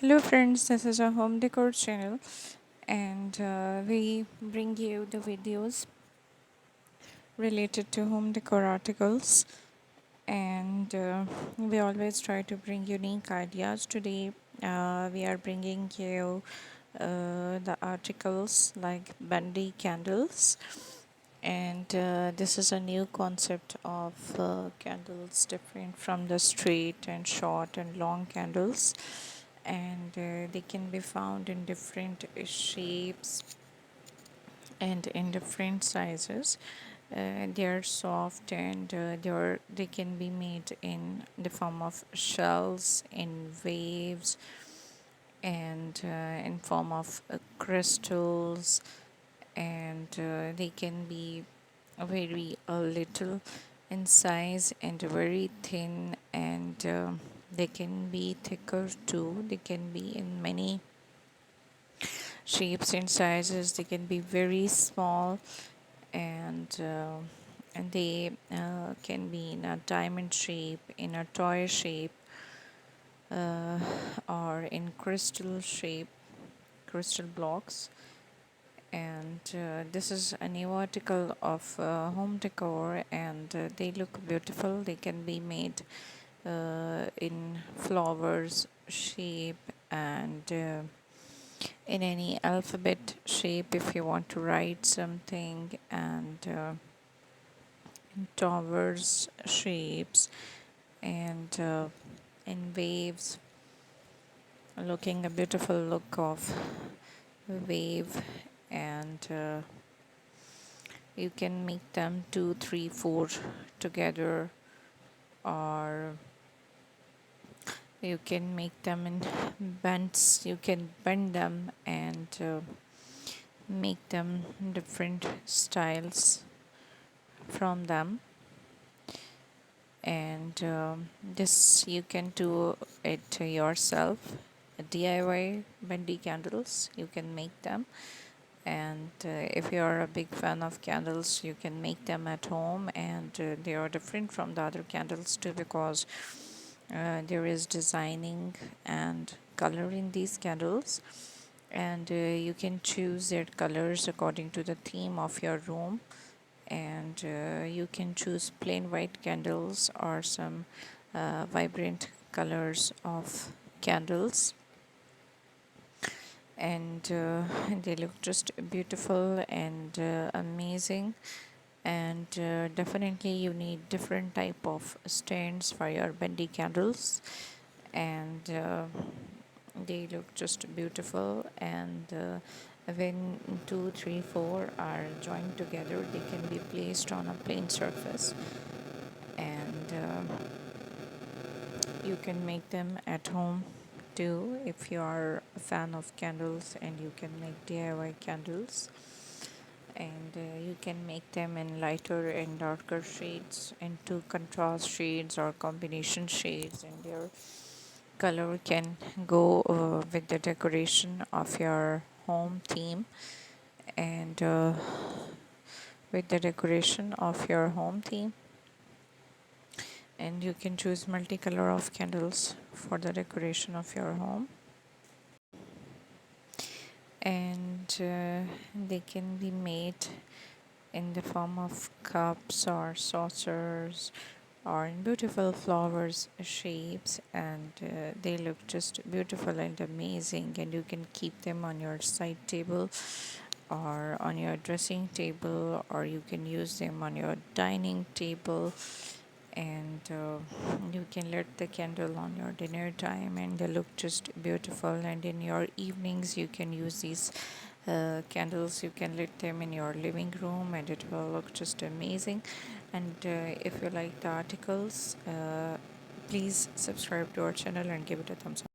Hello friends, this is our home decor channel and we bring you the videos related to home decor articles and we always try to bring unique ideas. Today we are bringing you the articles like bendy candles and this is a new concept of candles different from the straight and short and long candles and they can be found in different shapes and in different sizes. They are soft and they can be made in the form of shells, in waves, and in form of crystals, and they can be very little in size and very thin, and they can be thicker too. They can be in many shapes and sizes. They can be very small, and they can be in a diamond shape, in a toy shape, uh, or in crystal shape, crystal blocks. And this is a new article of home decor, and they look beautiful. They can be made in flowers shape and in any alphabet shape if you want to write something, and in towers shapes, and in waves, looking a beautiful look of wave, and you can make them 2 3 4 together, or you can make them in bends. You can bend them and make them different styles from them, and this you can do it yourself. DIY bendy candles, you can make them, and if you are a big fan of candles, you can make them at home, and they are different from the other candles too, because there is designing and color in these candles, and you can choose their colors according to the theme of your room, and you can choose plain white candles or some vibrant colors of candles, and they look just beautiful and amazing, and definitely you need different type of stands for your bendy candles, and they look just beautiful, and when 2 3 4 are joined together, they can be placed on a plain surface, and you can make them at home too if you are a fan of candles, and you can make DIY candles, and you can make them in lighter and darker shades, into contrast shades or combination shades, and their color can go with the decoration of your home theme, and with the decoration of your home theme, and you can choose multicolor of candles for the decoration of your home, and they can be made in the form of cups or saucers or in beautiful flowers shapes, and they look just beautiful and amazing, and you can keep them on your side table or on your dressing table, or you can use them on your dining table, and you can lit the candle on your dinner time, and they look just beautiful, and in your evenings you can use these candles. You can lit them in your living room, and it will look just amazing. And if you like the articles, please subscribe to our channel and give it a thumbs up.